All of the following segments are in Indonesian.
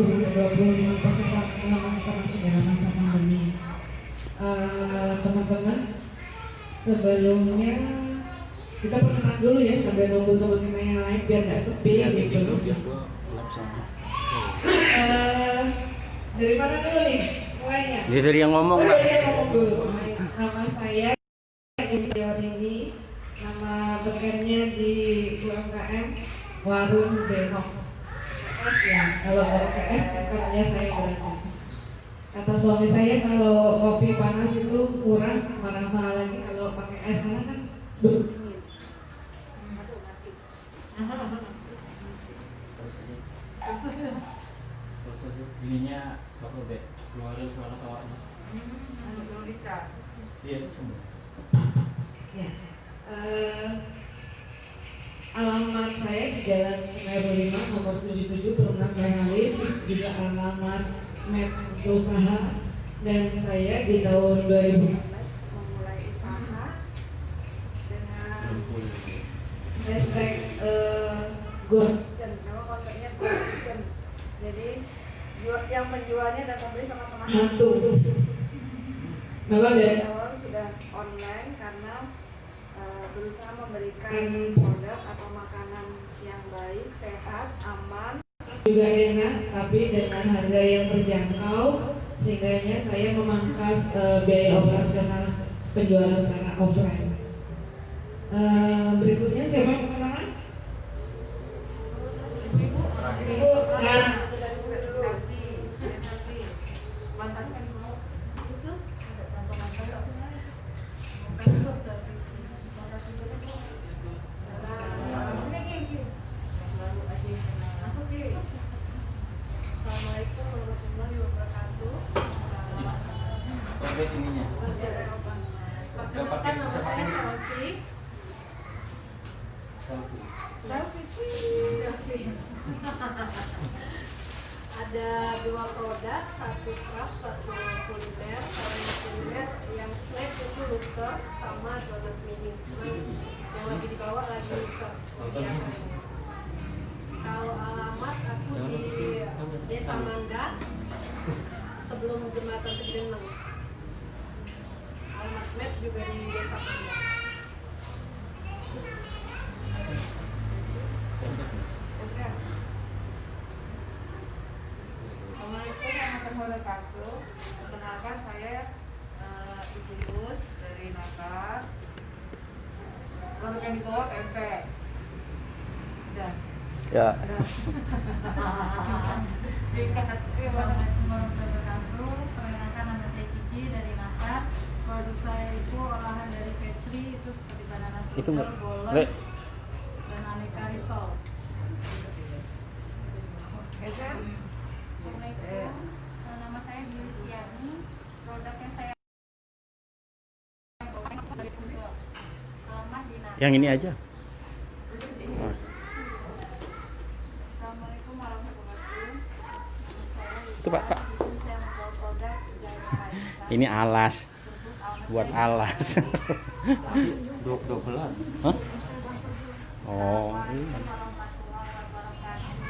sampai 25 peserta karena kita masih dalam masa pandemi. Teman-teman, sebelumnya kita perkenalan dulu ya sambil nunggu teman kita yang lain biar nggak sepi gitu. Dari mana dulu nih mulainya? Dari yang ngomong. Ngomong dulu. Nama saya ini, nama bekerja di UMKM Warung Denok. Ya, kalau UMKM kantornya saya berada. Kata suami saya kalau kopi panas itu kurang, mahal lagi kalau pakai es karena kan ininya bakal deh keluar suara tawanya. Iya semua. Ya, alamat saya di Jalan Semeru 5 nomor 77 Perumnas Halim, juga alamat map usaha, dan saya di tahun 2000 memulai usaha dengan hashtag Go Kitchen. Memang konsepnya Go Kitchen. Jadi yang menjualnya dan pembeli sama-sama satu. Memang dari awal sudah online karena berusaha memberikan produk atau makanan yang baik, sehat, aman, juga enak, tapi dengan harga yang terjangkau, sehingga saya memangkas biaya operasional penjualan secara offline. Berikutnya siapa yang kenalan? Ibu dan Assalamualaikum warahmatullahi wabarakatuh. Ininya. Perkenalkan nama saya Selfie. Ada dua produk, satu craft, satu kuliner. Kalau yang kuliner yang snack itu luther sama donat mini. Yang lagi dibawa lagi luther. Kalau alamat aku di Desa Mangga sebelum jembatan Kedeneng. Alamat map juga di Desa Mangga. Assalamualaikum warahmatullahi wabarakatuh. Perkenalkan saya Ibu Yus dari Natar. Produk yang dibawa PMP. Dan Ya. Assalamualaikum warahmatullahi wabarakatuh. Perkenalkan nama saya Cici dari Natar. Produk saya itu olahan dari pastry, itu seperti banana Itu sugar, enggak. bolen, dan aneka risol. Assalamualaikum. Nama saya Yuliani. Produk yang saya dari Pundo. Selamat di Natar. Yang ini aja. Assalamualaikum warahmatullahi wabarakatuh. Itu Pak. Saya membawa produk Jaya Kaisa. Ini alas. Tersebut alamat Buat saya alas. Dobelan. Hah? Oh. warahmatullahi wabarakatuh.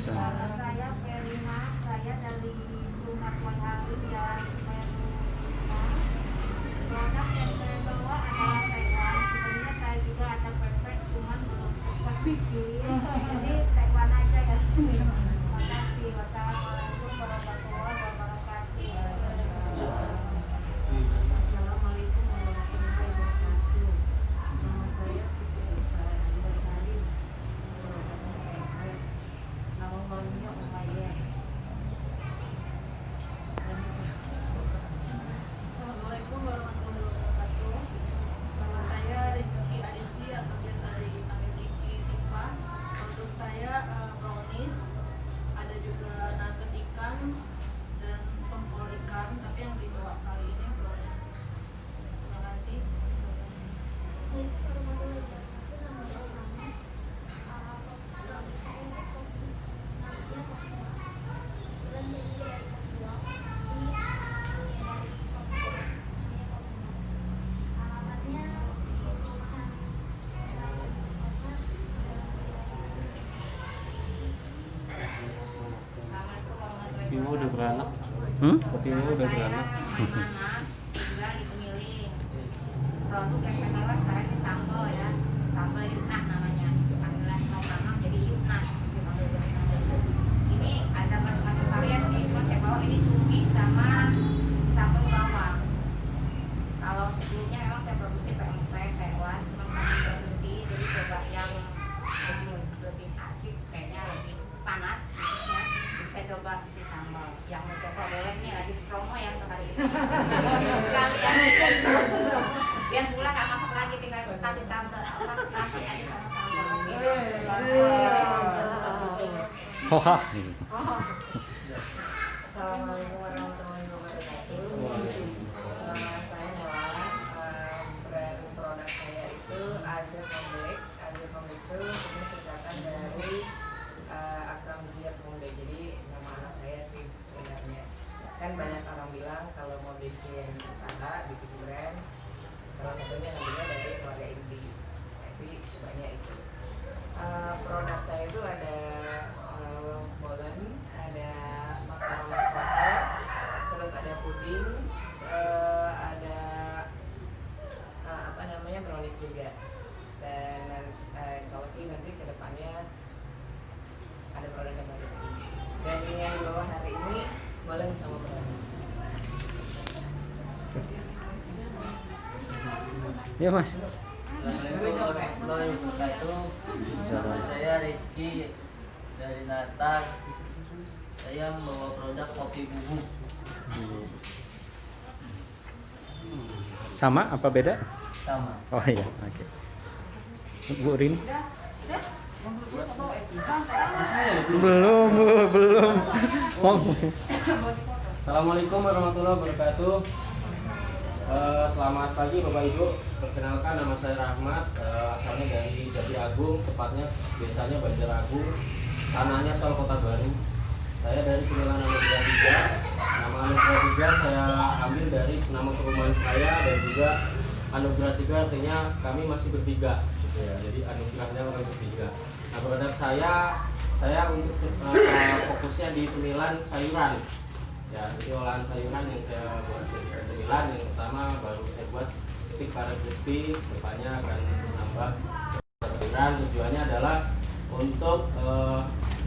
Saya Pelina, saya dari Rumah Halim Jalan Semeru 5. Produk yang saya bawa adalah Taiwan. Sebenarnya saya juga ada pempek, cuman belum sempat bikin. Jadi Taiwan aja ya. Terima kasih. Wassalamualaikum warahmatullahi wabarakatuh. Assalamualaikum warahmatullahi wabarakatuh. Nama saya Siti Isra Salim. Nama barunya Umayyah. Assalamualaikum warahmatullahi wabarakatuh. Nama saya Rizky Adisti atau biasa dipanggil Kiki Sipa. Produk saya brownies, ada juga nugget ikan dan sempol ikan, tapi yang dibawa kali ini brownies. Terima kasih. beranak. Kopi ungu udah beranak. Mana juga di Pemiling. Produk yang saya bawa sekarang ini sambal ya, sambal Yunah namanya. Panggilan orang jadi Yunah. Ini ada macam-macam varian sih, cuma saya bawa ini cumi sama sambal bawang. Kalau sebelumnya memang saya produksi pempek hewan, cuma kami berhenti jadi coba yang lebih asik, kayaknya lebih panas bisnisnya. Saya coba bisnis sambal. Yang mau coba boleh nih, lagi promo ya untuk hari ini. Sekalian biar pulang nggak masak lagi, tinggal kasih sambal nasi aja sama sambal. Hoha. Assalamualaikum warahmatullahi wabarakatuh. Saya Nela. Brand produk saya itu Azir Comeback. Azir Comeback itu singkatan dari Akram Ziad Muda. Jadi nama anak saya sih sebenarnya. Kan banyak orang bilang kalau mau bikin usaha, bikin brand, salah satunya ngambilnya dari keluarga inti. Saya sih cobanya itu. Produk saya itu ada bolen, ada makanan starter, terus ada puding, ada brownies juga. Dan insya Allah sih nanti ke depannya ada produk yang baru lagi. Dan ini yang dibawa hari ini bolen sama brownies. Ya Mas. Assalamualaikum warahmatullahi wabarakatuh. Saya Rizky dari Natar. Saya membawa produk kopi bubuk. Sama apa beda? Sama. Oh iya, oke. Bu Rin? Belum, Bu, belum. Assalamualaikum warahmatullahi wabarakatuh. Selamat pagi Bapak Ibu. Perkenalkan, nama saya Rahmat. Asalnya dari Jati Agung, tepatnya biasanya Banjar Agung. Tanahnya Tol Kota Baru. Saya dari Pengadilan Anugerah 3. Nama Anugerah 3 saya ambil dari nama perumahan saya, dan juga Anugerah 3 artinya kami masih bertiga. Ya, jadi anugerahnya orang bertiga. Nah, produk saya untuk fokusnya di pemilan sayuran. Ya, jadi olahan sayuran yang saya buat dari pemilan. Yang pertama baru saya buat stik para crispy, depannya akan menambah sayuran. Tujuannya adalah untuk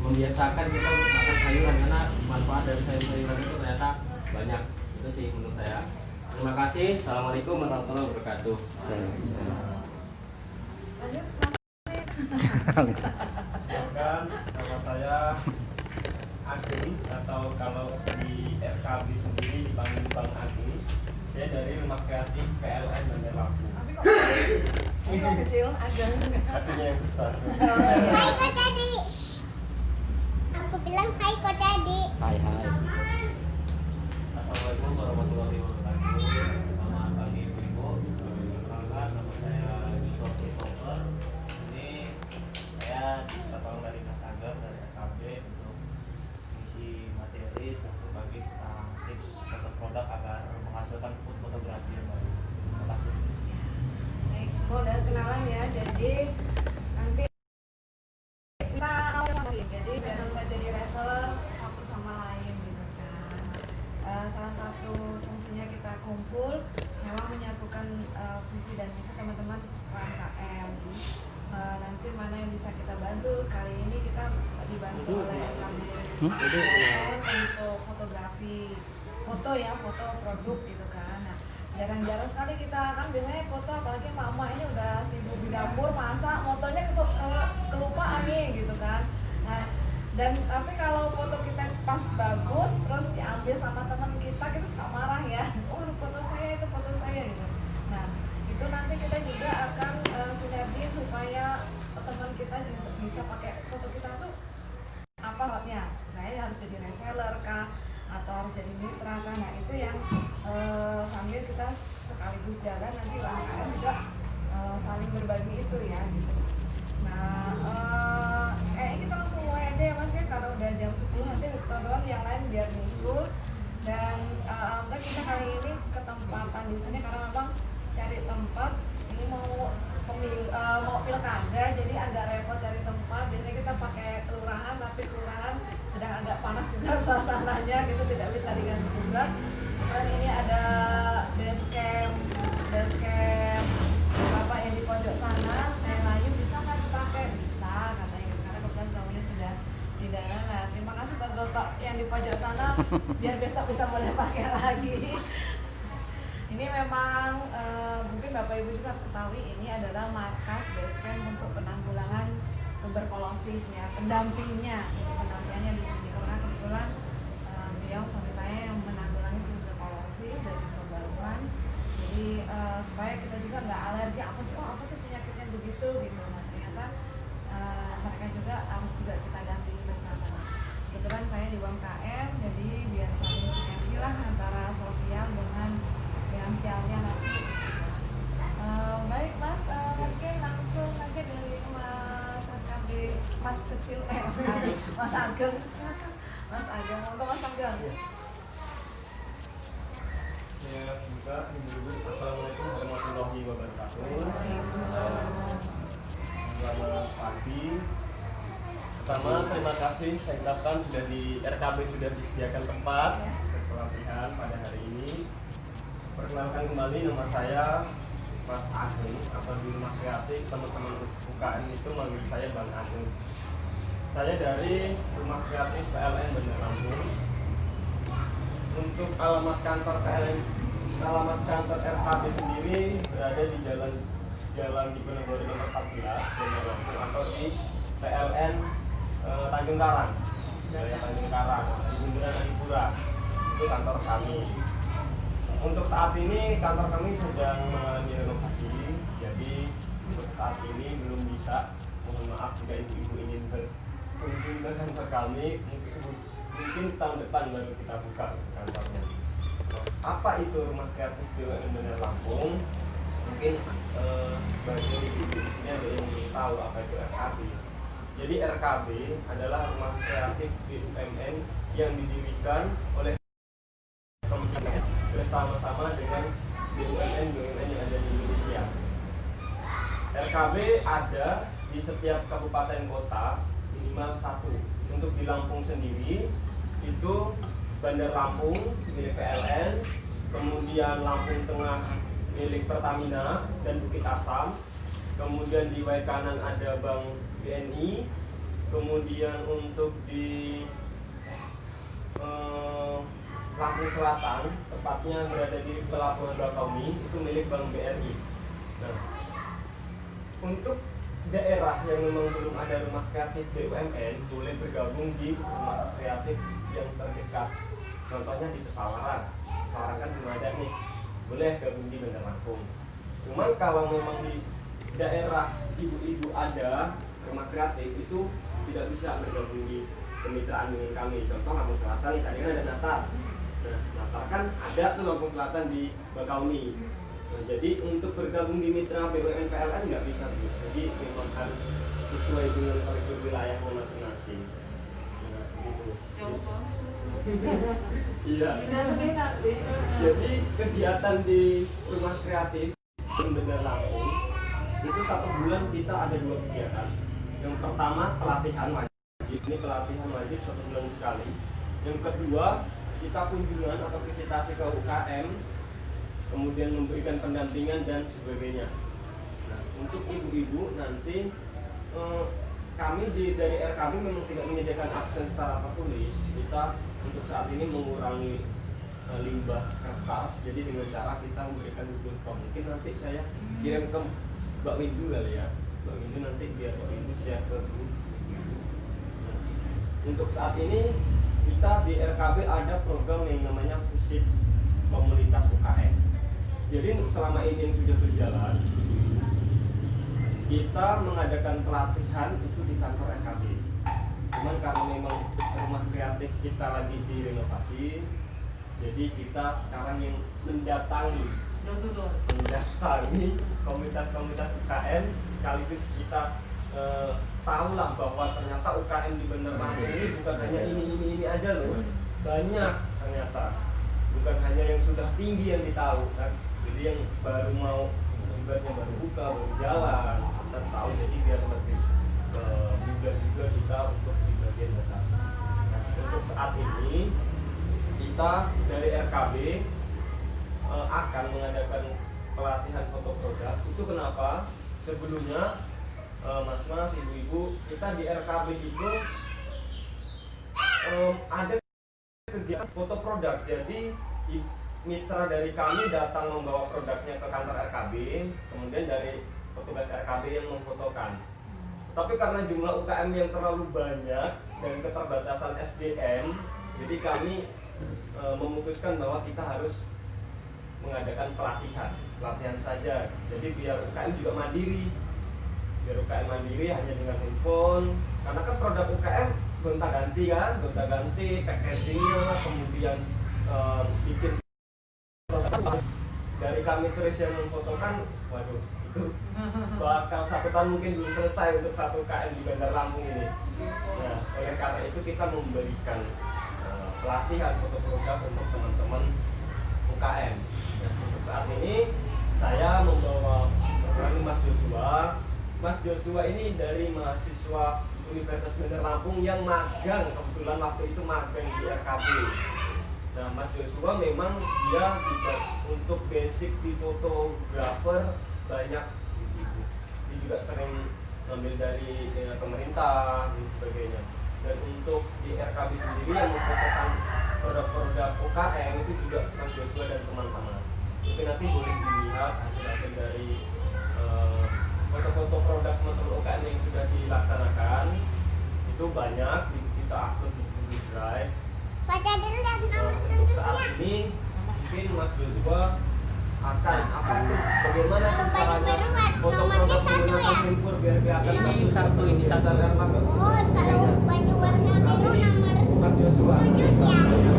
membiasakan kita untuk makan sayuran, karena manfaat dari sayuran itu ternyata banyak. Itu sih menurut saya. Terima kasih. Assalamualaikum warahmatullahi wabarakatuh. Nama saya Agung, atau kalau di RKB sendiri dipanggil Bang Agung. Saya dari Rumah Kreatif PLN Bandar Lampung. Ini kecil ada. Artinya yang besar. Hai Kak Dedi. Aku bilang hai Kak Dedi. Hai. Assalamualaikum warahmatullahi wabarakatuh. Selamat pagi Ibu. Perkenalkan, nama saya Yusuf Christopher. Ini saya tertolong dari Mas Agam dari RKB untuk mengisi materi sebagai tentang tips foto produk agar menghasilkan food fotografi yang baru. Terima kasih. Baik, semua udah kenalan ya. Jadi nanti kita jadi biar bisa jadi reseller satu sama lain gitu kan. Salah satu fungsinya kita kumpul memang menyatukan visi dan misi teman-teman UMKM. Nanti mana yang bisa kita bantu. Kali ini kita dibantu oleh kami untuk fotografi, foto produk gitu kan. Nah, jarang-jarang sekali kita kan biasanya foto, apalagi mama ini udah sibuk di dapur masak, motonya kelupaan nih gitu kan. Nah, dan tapi kalau foto kita pas bagus terus diambil sama teman kita suka marah ya. Oh, foto saya gitu. Nah, itu nanti kita juga akan sinergi supaya teman kita bisa pakai foto kita tuh apa syaratnya. Saya harus jadi reseller kah, atau harus jadi mitra kah. Nah, itu yang sambil kita sekaligus jalan, nanti UMKM juga saling berbagi itu ya gitu. Nah, kita langsung mulai aja ya Mas ya, karena udah jam 10, nanti teman-teman yang lain biar nyusul. Dan alhamdulillah kita kali ini ketempatan di sini karena memang cari tempat ini mau pilkada, jadi agak repot cari tempat. Biasanya kita pakai kelurahan, tapi kelurahan sedang agak panas juga suasana tanahnya gitu, tidak bisa diganti juga. Dan ini ada base camp bapak yang di pojok sana. Saya layu, bisa nggak dipakai? Bisa katanya, karena kebetulan tamunya sudah tidak ada. Terima kasih buat bapak yang di pojok sana, biar besok bisa boleh pakai lagi. Ini memang mungkin bapak ibu juga ketahui, ini adalah markas base camp untuk penanggulangan tuberkulosis ya, pendampingnya di sini, karena kebetulan beliau suami saya yang menanggulangi tuberkulosis dari Pembaruan. Jadi supaya kita juga nggak alergi, apa sih, apa tuh penyakitnya begitu gitu. Nah ternyata mereka juga harus kita dampingi bersama. Kebetulan saya di UMKM, jadi biar saling sinergi lah antara sosial dengan finansialnya nanti. Baik Mas, mungkin langsung aja dari Mas kecil, Mas Ageng. Monggo Mas Ageng. Saya juga ibu-ibu, assalamualaikum warahmatullahi wabarakatuh. Selamat pagi. Pertama, terima kasih saya ucapkan sudah di RKB sudah disediakan tempat pelatihan pada hari ini. Perkenalkan kembali, nama saya Mas Ageng atau di Rumah Kreatif teman-teman UKM itu manggil saya Bang Ageng. Saya dari Rumah Kreatif PLN Bandar Lampung. Untuk alamat kantor RKB sendiri berada di Jalan Diponegoro nomor 14 Bandar Lampung, atau di PLN Tanjung Karang, wilayah Tanjung Karang, di Bundaran Adipura. Itu kantor kami. Untuk saat ini kantor kami sedang mengalami renovasi, jadi untuk saat ini belum bisa. Mohon maaf jika ibu-ibu ingin berkunjung ke kantor kami, mungkin tahun depan baru kita buka kantornya. Apa itu Rumah Kreatif BUMN Bandar Lampung? Mungkin sebagian ibu-ibu di sini ada yang ingin tahu apa itu RKB. Jadi RKB adalah Rumah Kreatif BUMN yang didirikan oleh Kementerian bersama-sama dengan BUMN yang ada di Indonesia. RKB ada di setiap kabupaten kota minimal satu. Untuk di Lampung sendiri itu Bandar Lampung milik PLN, kemudian Lampung Tengah milik Pertamina dan Bukit Asam, kemudian di Waikanan ada Bank BNI, kemudian untuk di Lampung Selatan, tepatnya berada di Pelabuhan Bakauheni, itu milik Bank BRI. Nah, untuk daerah yang memang belum ada rumah kreatif BUMN, boleh bergabung di rumah kreatif yang terdekat. Contohnya di Pesawaran kan belum ada nih, boleh gabung di Bandar Lampung. Cuman kalau memang di daerah ibu-ibu ada rumah kreatif, itu tidak bisa bergabung di kemitraan dengan kami. Contoh Lampung Selatan, tadi kan ada Natar. Nah, Natar kan ada tuh Lampung Selatan di Bakauheni. Nah, jadi untuk bergabung di mitra BUMN PLN nggak bisa, jadi memang harus sesuai dengan koridor wilayahnya masing-masing. Nah, gitu. Iya. Jadi kegiatan di rumah kreatif Bandar Lampung itu 1 bulan kita ada 2 kegiatan. Yang pertama pelatihan wajib, ini pelatihan wajib 1 bulan sekali. Yang kedua kita kunjungan atau visitasi ke UKM, kemudian memberikan pendampingan dan sebagainya. Nah, untuk ibu-ibu nanti kami dari RKB memang tidak menyediakan absen secara tertulis. Kita untuk saat ini mengurangi limbah kertas, jadi dengan cara kita memberikan Google Form. Mungkin nanti saya kirim ke Mbak Windu kali ya. Mbak Windu nanti biar Mbak Windu share ke grup. Nah, untuk saat ini kita di RKB ada program yang namanya visit komunitas UKM. Jadi selama ini yang sudah berjalan, kita mengadakan pelatihan itu di kantor RKB. Cuman karena memang rumah kreatif kita lagi direnovasi, jadi kita sekarang yang mendatangi komunitas-komunitas UKM, sekaligus kita tahulah bahwa ternyata UKM di Bandar Lampung ini bukan hanya ini aja loh, banyak ternyata, bukan hanya yang sudah tinggi yang ditahu kan. Jadi yang baru mau ibaratnya baru buka, baru jalan, kita tahu, jadi biar lebih mudah juga kita untuk di bagian dasar. Nah, untuk saat ini kita dari RKB akan mengadakan pelatihan foto produk. Itu kenapa? Sebelumnya mas-mas, ibu-ibu, kita di RKB itu ada kegiatan foto produk. Jadi mitra dari kami datang membawa produknya ke kantor RKB, kemudian dari petugas RKB yang memfotokan. Tapi karena jumlah UKM yang terlalu banyak dan keterbatasan SDM, jadi kami memutuskan bahwa kita harus mengadakan pelatihan saja. Jadi biar UKM juga mandiri, hanya dengan handphone. Karena kan produk UKM gonta-ganti, packagingnya, kemudian bikin produk dari kami terus yang memfotokan, waduh itu bakal 1 tahun mungkin belum selesai untuk satu UKM di Bandar Lampung ini. Nah, oleh karena itu kita memberikan pelatihan foto produk untuk teman-teman UKM. Nah, untuk saat ini saya membawa Mas Joshua. Mas Joshua ini dari mahasiswa Universitas Bandar Lampung yang magang, kebetulan waktu itu magang di RKB. Nah, Mas Joshua memang dia juga untuk basic di fotografer banyak, dia juga sering ngambil dari pemerintah dan sebagainya. Dan untuk di RKB sendiri yang memfotokan produk-produk UKM itu juga Mas Joshua dan teman-teman. Mungkin nanti boleh dilihat hasil-hasil dari foto-foto produk motor UKM yang sudah dilaksanakan. Itu banyak, kita upload di Google Drive. Untuk saat ini mungkin Mas Joshua akan bagaimana caranya foto produk menggunakan handphone biar kelihatan Ini satu. Oh, kalau baju warna biru nomor Mas Joshua 7 ya.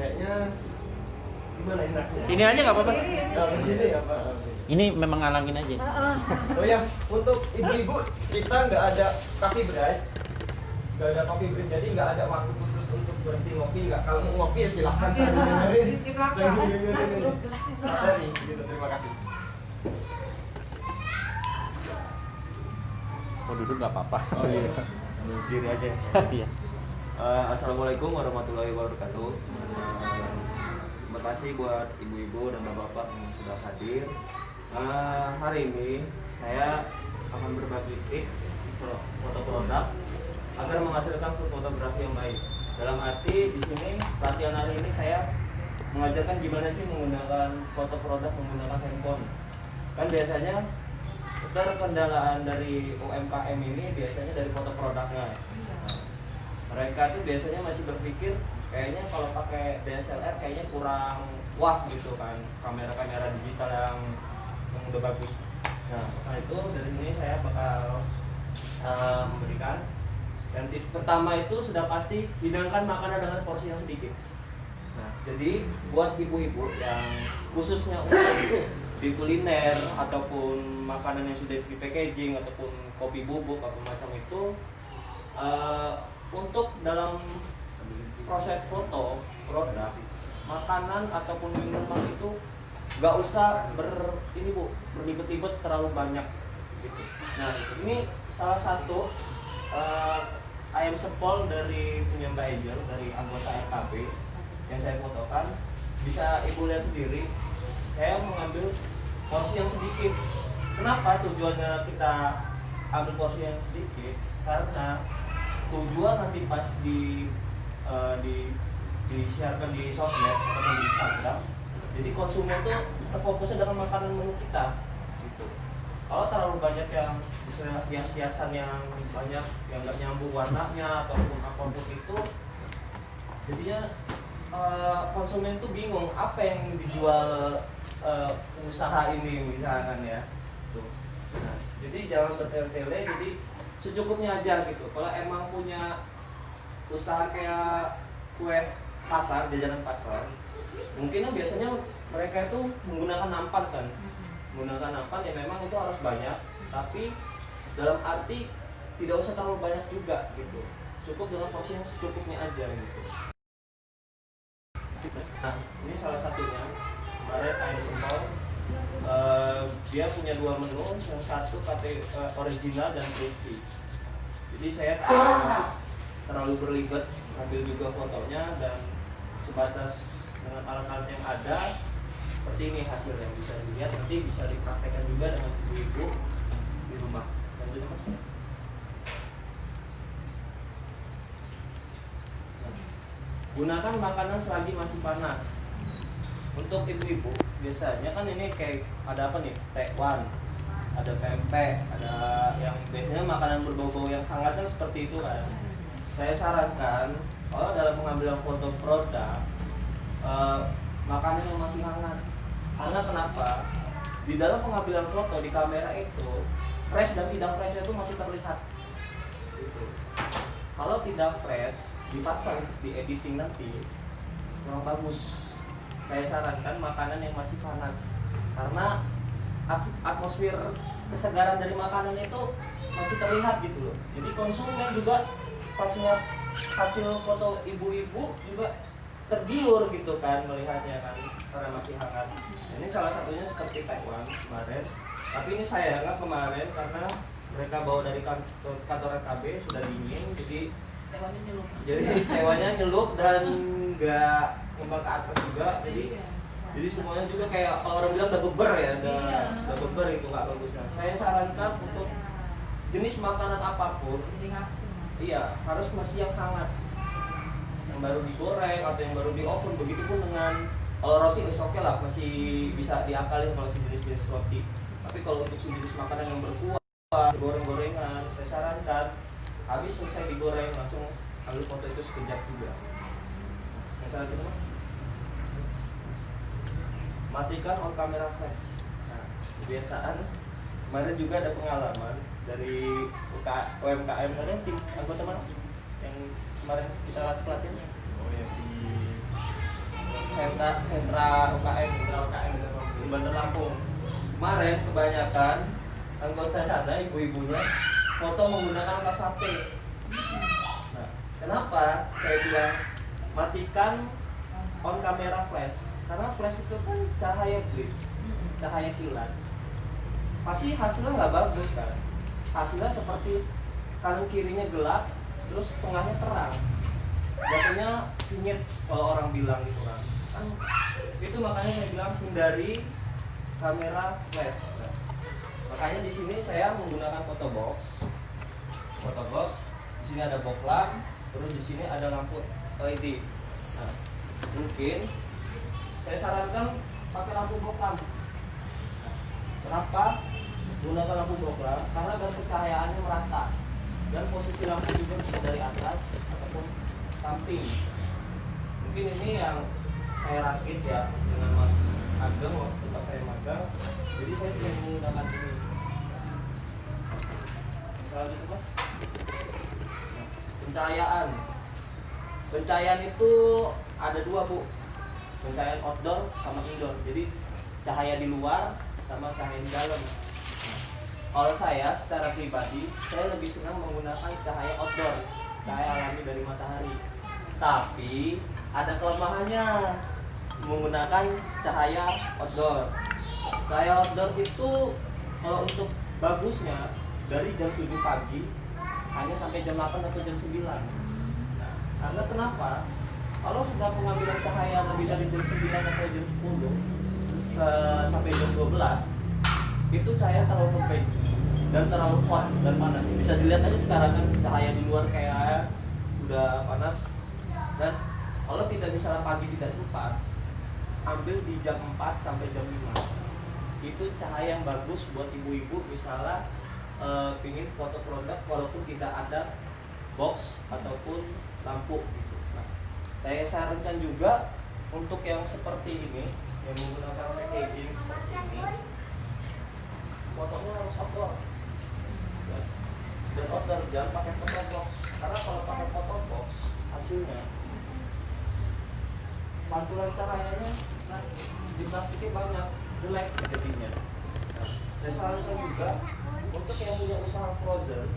kayaknya gimana enaknya? Sini aja nggak apa-apa. Begini ya Pak. Ini memang ngalangin aja. Oh ya, untuk ibu-ibu kita nggak ada coffee break, jadi nggak ada waktu khusus untuk berhenti ngopi. Nggak, kalau mau ngopi ya silahkan saya dengerin. Materi, gitu. Terima kasih. Mau duduk nggak apa-apa. Oh iya, berdiri aja. Iya. Assalamualaikum warahmatullahi wabarakatuh. Terima kasih buat ibu-ibu dan bapak-bapak yang sudah hadir. Hari ini saya akan berbagi tips foto produk agar menghasilkan fotografi yang baik. Dalam arti di sini pelatihan hari ini saya mengajarkan gimana sih menggunakan foto produk menggunakan handphone. Kan biasanya terkendalaan dari UMKM ini biasanya dari foto produknya. Mereka tuh biasanya masih berpikir kayaknya kalau pakai DSLR kayaknya kurang wah gitu kan, kamera-kamera digital yang udah bagus. Nah itu dari sini saya bakal memberikan. Dan tips pertama itu sudah pasti hidangkan makanan dengan porsi yang sedikit. Nah jadi buat ibu-ibu yang khususnya untuk di kuliner ataupun makanan yang sudah di packaging ataupun kopi bubuk atau macam itu, untuk dalam proses foto produk makanan ataupun minuman itu nggak usah berlibet-libet terlalu banyak gitu. Nah ini salah satu ayam sepol dari punya Mbak Angel, dari anggota RKB yang saya fotokan. Bisa ibu lihat sendiri, saya mengambil porsi yang sedikit. Kenapa tujuannya kita ambil porsi yang sedikit? Karena tujuan nanti pas disiarkan di sosmed atau di Instagram, jadi konsumen tuh terfokusnya dengan makanan menu kita gitu. Kalau terlalu banyak yang hias-hiasan yang banyak yang nggak nyambung warnanya ataupun apapun itu, jadinya konsumen tuh bingung apa yang dijual usaha ini misalkan ya tuh. Nah, jadi jangan bertele-tele, jadi secukupnya aja gitu. Kalau emang punya usaha kayak kue pasar, jajanan pasar, mungkin biasanya mereka itu menggunakan nampan kan, menggunakan nampan ya memang itu harus banyak, tapi dalam arti tidak usah terlalu banyak juga gitu, cukup dengan porsi yang secukupnya aja gitu. Nah ini salah satunya kemarin ayam sempol dia punya dua menu, yang satu original dan crispy. Jadi saya terlalu berlibat ambil juga fotonya, dan sebatas dengan alat-alat yang ada seperti ini hasil yang bisa dilihat, nanti bisa dipraktekkan juga dengan ibu-ibu di rumah. Lanjut Mas. Gunakan makanan selagi masih panas. Untuk ibu-ibu biasanya kan ini kayak ada apa nih, tekwan, ada pempek, ada yang biasanya makanan berbau-bau yang hangat kan seperti itu kan. Saya sarankan kalau dalam pengambilan foto produk, makanan yang masih hangat. Karena kenapa? Di dalam pengambilan foto di kamera itu fresh dan tidak fresh itu masih terlihat. Gitu. Kalau tidak fresh dipasang di editing nanti kurang bagus. Saya sarankan makanan yang masih panas, karena atmosfer kesegaran dari makanan itu masih terlihat gitu loh. Jadi konsumen juga pas lihat hasil foto ibu-ibu juga tergiur gitu kan melihatnya kan, karena masih hangat. Ini salah satunya seperti tekwan kemarin, tapi ini sayangnya kemarin karena mereka bawa dari kantor RKB sudah dingin, jadi hewannya nyelup dan nggak kembang ke atas juga, jadi semuanya juga kayak kalau orang bilang udah beber ya, udah beber, itu nggak bagus. Nah, saya sarankan untuk jenis makanan apapun, iya harus masih yang hangat, yang baru digoreng atau yang baru di oven. Begitupun dengan kalau roti oke lah, masih bisa diakalin kalau sejenis-jenis roti. Tapi kalau untuk sejenis makanan yang berkuah, goreng-gorengan, saya sarankan habis selesai digoreng langsung ambil foto itu sekejap juga. Yang salah gitu Mas. Matikan on camera flash. Nah, kebiasaan kemarin juga ada pengalaman dari UMKM tadi, tim anggota mana yang kemarin kita pelatihan. Oh ya, di sentra UKM di Bandar Lampung. Kemarin kebanyakan anggota sana ibu-ibunya foto menggunakan alas HP. Nah, kenapa saya bilang matikan on camera flash? Karena flash itu kan cahaya blitz, cahaya kilat. Pasti hasilnya nggak bagus kan? Hasilnya seperti kanan kirinya gelap, terus tengahnya terang. Jatuhnya pinyet kalau orang bilang gitu kan. Itu makanya saya bilang hindari kamera flash. Nah, makanya di sini saya menggunakan photo box. Di sini ada box lamp, terus di sini ada lampu LED. Nah, mungkin saya sarankan pakai lampu box lamp. Nah, kenapa menggunakan lampu box lamp? Karena cahayanya merata dan posisi lampu juga bisa dari atas ataupun samping. Mungkin ini yang saya rakit ya dengan Mas Ageng waktu pas saya magang. Jadi saya sering menggunakan ini. Selanjutnya Mas, pencahayaan itu ada dua Bu, pencahayaan outdoor sama indoor. Jadi cahaya di luar sama cahaya di dalam. Kalau saya secara pribadi, saya lebih senang menggunakan cahaya outdoor, cahaya alami dari matahari. Tapi ada kelemahannya menggunakan cahaya outdoor. Cahaya outdoor itu kalau untuk bagusnya dari jam 7 pagi hanya sampai jam 8 atau jam 9. Nah, karena kenapa? Kalau sudah pengambilan cahaya lebih dari jam 9 atau jam 10 sampai jam 12, itu cahaya terlalu tebal dan terlalu hot dan panas. Bisa dilihat aja sekarang kan cahaya di luar kayak udah panas. Dan kalau kita misalnya pagi tidak sempat, ambil di jam 4 sampai jam 5. Itu cahaya yang bagus buat ibu-ibu misalnya pingin foto produk walaupun tidak ada box ataupun lampu gitu. Nah, saya sarankan juga untuk yang seperti ini, yang menggunakan packaging seperti ini, fotonya harus outdoor. Ya. Dan outdoor, jangan pakai foto box. Karena kalau pakai foto box, hasilnya pantulan cahayanya di plastiknya banyak, jelek jadinya. Nah, saya sarankan juga untuk yang punya usaha frozen,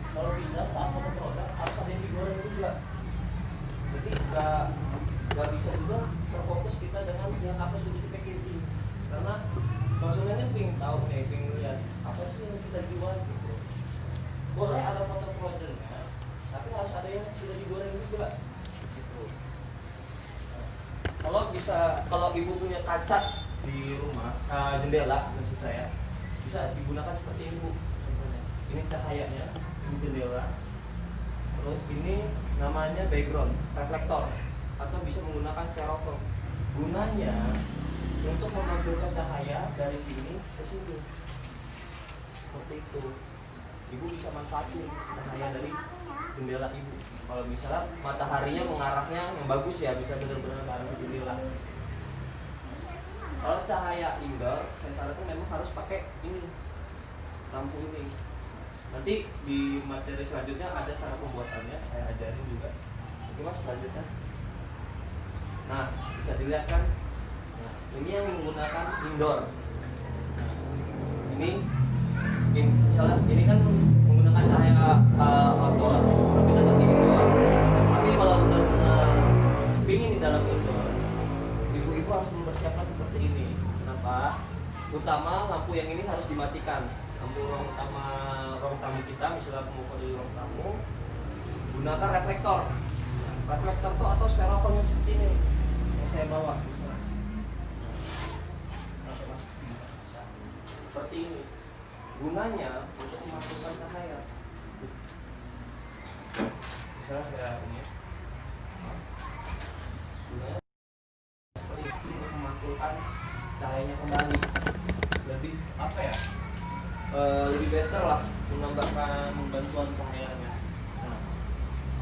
kalau bisa saat foto produk harus ada yang digoreng juga. Jadi nggak bisa juga terfokus kita dengan yang apa sudah di packaging, karena konsumennya pengen tahu nih, pengen lihat apa sih yang kita jual gitu. Boleh ada foto frozennya, tapi harus ada yang sudah digoreng juga gitu. Kalau ibu punya kaca di rumah, jendela maksud saya, bisa digunakan seperti ini Bu. Contohnya, ini cahayanya, ini jendela, terus ini namanya background reflektor, atau bisa menggunakan styrofoam. Gunanya untuk memantulkan cahaya dari sini ke sini, seperti itu. Ibu bisa manfaatin cahaya dari jendela ibu. Kalau misalnya mataharinya mengarahnya yang bagus ya, bisa benar-benar ke arah jendela. Kalau cahaya indoor, saya sarankan memang harus pakai ini, lampu ini. Nanti di materi selanjutnya ada cara pembuatannya, saya ajarin juga. Oke Mas, selanjutnya. Nah, bisa dilihat kan? Nah, ini yang menggunakan indoor. Nah, ini misalnya ini kan menggunakan cahaya outdoor, tapi tetap di indoor. Tapi kalau benar-benar pingin di dalam indoor, ibu-ibu harus mempersiapkan seperti ini. Kenapa? Utama lampu yang ini harus dimatikan. Lampu ruang tamu kita, misalnya mau di ruang tamu, gunakan reflektor. Reflektor tuh atau styrofoam seperti ini yang saya bawa. Seperti ini. Gunanya untuk memasukkan cahaya. Sekarang saya ini. Gunanya seperti itu untuk memasukkan cahayanya kembali. Lebih apa ya? Lebih better lah menambahkan bantuan cahayanya. Nah,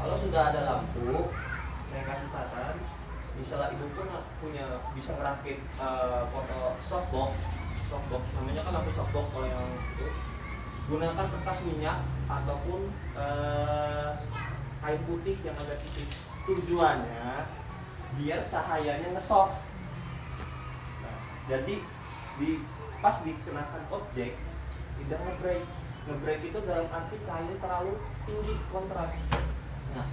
kalau sudah ada lampu, saya kasih saran, misalnya ibu pun bisa merakit foto softbox, namanya kan lampu softbox. Kalau yang itu gunakan kertas minyak ataupun kain putih yang agak tipis. Tujuannya biar cahayanya nge-soft. Nah, jadi pas dikenakan objek tidak nge-break itu dalam arti cahaya terlalu tinggi kontras. Nah,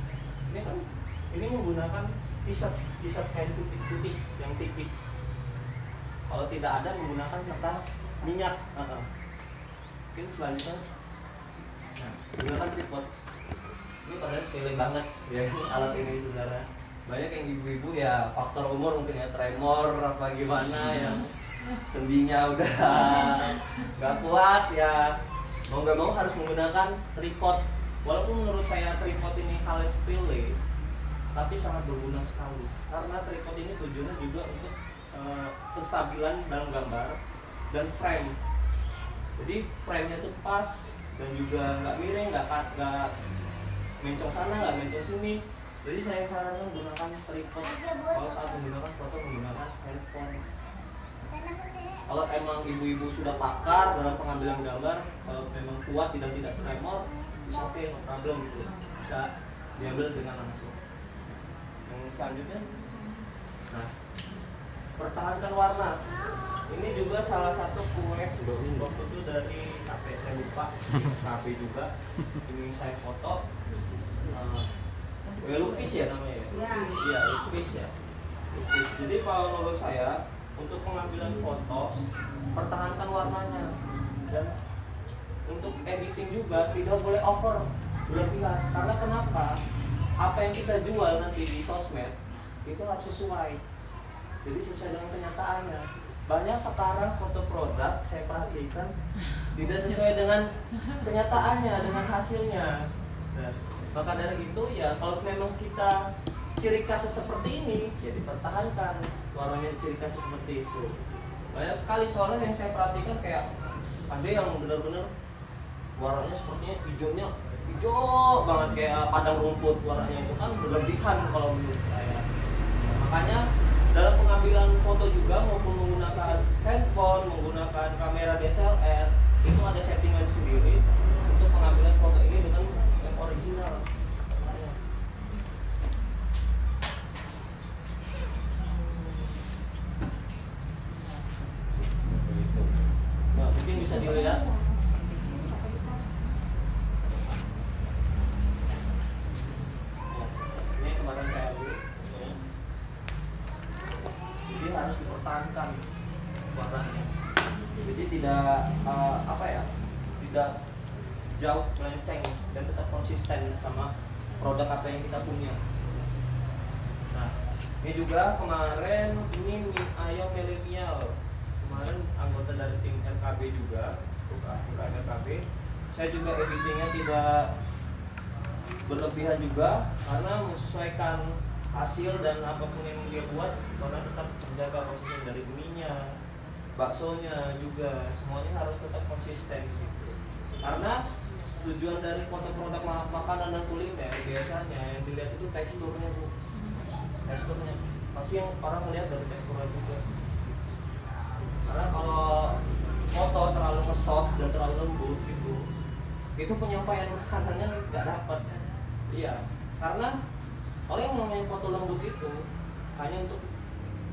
ini menggunakan t-shirt kain putih yang tipis. Kalau tidak ada, menggunakan kertas minyak. Mungkin selanjutnya, nah, gunakan tripod. Ini padahal sepele banget ya alat ini saudara. Banyak yang ibu-ibu ya faktor umur mungkin ya, tremor apa gimana ya, sendinya udah gak kuat ya, mau gak mau harus menggunakan tripod. Walaupun menurut saya tripod ini hal yang sepele, tapi sangat berguna sekali. Karena tripod ini tujuannya juga untuk penstabilan dalam gambar dan frame. Jadi frame-nya tuh pas dan juga nggak miring, nggak mencong sana, nggak mencong sini. Jadi saya sarankan menggunakan tripod. Kalau saat menggunakan foto, menggunakan handphone. Kalau emang ibu-ibu sudah pakar dalam pengambilan gambar, kalau memang kuat tidak tremor, bisa oke, no problem gitu, bisa diambil dengan langsung. Yang selanjutnya, nah, pertahankan warna. Ini juga salah satu kue waktu itu dari HP, saya lupa HP juga. Ini saya foto. Lupis ya namanya ya? Iya, lupis ya. Lupis. Jadi kalau menurut saya untuk pengambilan foto, pertahankan warnanya. Dan untuk editing juga tidak boleh over berlebihan. Karena kenapa? Apa yang kita jual nanti di sosmed itu harus sesuai. Jadi sesuai dengan kenyataannya. Banyak sekarang foto produk saya perhatikan tidak sesuai dengan kenyataannya, dengan hasilnya. Nah, maka dari itu ya kalau memang kita ciri khasnya seperti ini, ya dipertahankan warnanya ciri khasnya seperti itu. Banyak sekali soalnya yang saya perhatikan kayak ada yang benar-benar warnanya sepertinya hijaunya hijau banget kayak padang rumput, warnanya itu kan berlebihan kalau menurut saya. Makanya dalam pengambilan foto juga maupun menggunakan handphone, menggunakan kamera DSLR itu ada settingan sendiri untuk pengambilan foto ini dengan yang original. Nah, mungkin bisa dilihat. Ini kemarin saya ambil. Jadi harus dipertahankan warnanya. tidak jauh melenceng dan tetap konsisten sama produk apa yang kita punya. Nah, ini juga kemarin ini mie ayam milenial. Kemarin anggota dari tim RKB juga, bukan RKB. Saya juga editingnya tidak berlebihan juga karena menyesuaikan hasil dan apapun yang dia buat, karena tetap menjaga konsisten dari mie-nya, baksonya juga, semuanya harus tetap konsisten gitu. Karena tujuan dari foto produk makanan dan kuliner biasanya yang dilihat itu teksturnya Bu. Teksturnya pasti yang orang melihat dari teksturnya juga. Karena kalau foto terlalu nge-soft dan terlalu lembut gitu, itu penyampaian makanannya nggak dapat. Iya, karena kalau yang namanya foto lembut itu hanya untuk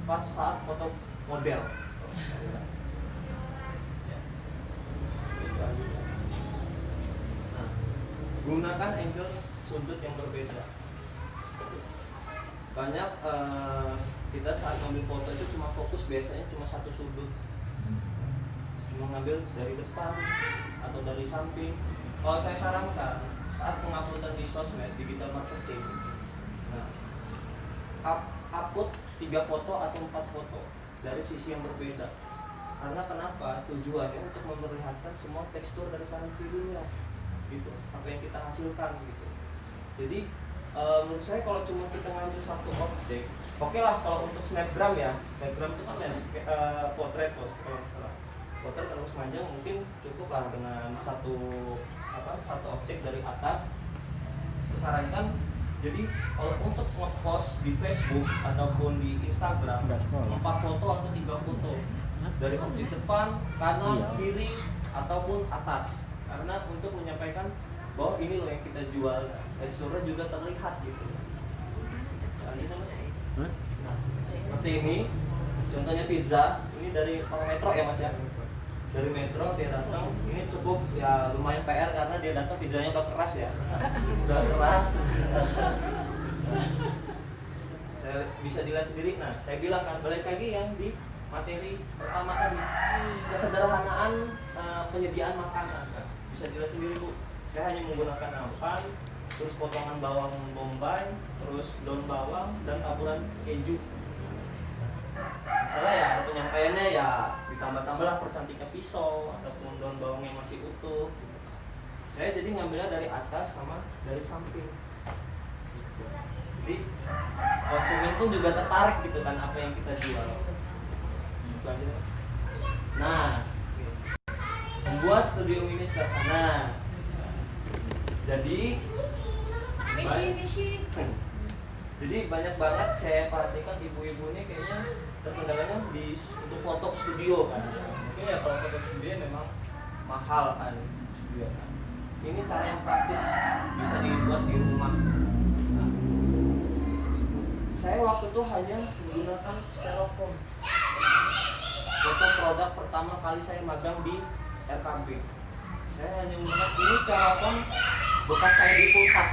pas saat foto model. Nah, gunakan angle sudut yang berbeda. Banyak kita saat ngambil foto itu cuma fokus biasanya cuma satu sudut, cuma ngambil dari depan atau dari samping. Kalau saya sarankan saat penguploadan di sosmed, digital marketing, nah, upload 3 foto atau 4 foto dari sisi yang berbeda. Karena kenapa? Tujuannya untuk memperlihatkan semua tekstur dari kanan kirinya, gitu. Apa yang kita hasilkan, gitu. Jadi menurut saya kalau cuma kita ngambil satu objek, oke lah kalau untuk snapgram ya. Snapgram itu kan potret post kalau nggak salah. Potret terus panjang mungkin cukup lah dengan satu objek dari atas. Sarankan jadi kalau untuk nge-post di Facebook ataupun di Instagram 4 foto atau 3 foto dari objek depan, kanan, kiri ataupun atas, karena untuk menyampaikan bahwa ini loh yang kita jual, teksturnya juga terlihat gitu. Nah, seperti ini contohnya pizza, ini dari Metro ya Mas ya. Dari Metro dia datang, ini cukup ya lumayan PR karena dia datang pizzanya udah keras ya, udah keras. Saya bisa dilihat sendiri. Nah, saya bilang kan balik lagi yang di materi pertama tadi, kesederhanaan penyediaan makanan. Nah, bisa dilihat sendiri Bu. Saya hanya menggunakan nampan, terus potongan bawang bombay, terus daun bawang dan taburan keju. Misalnya ya penyampaiannya ya ditambah-tambahlah percantiknya pisau ataupun daun bawang yang masih utuh. Saya jadi ngambilnya dari atas sama dari samping. Jadi konsumen pun juga tertarik gitu kan apa yang kita jual. Nah, membuat studio mini sederhana. Jadi jadi banyak banget saya perhatikan ibu-ibu ini kayaknya terkendalanya untuk foto studio kan. Mungkin ya kalau foto studio memang mahal kan. Ini cara yang praktis bisa dibuat di rumah. Nah, saya waktu itu hanya menggunakan styrofoam. Foto produk pertama kali saya magang di RKB. Saya hanya menggunakan ini styrofoam bekas saya di kulkas.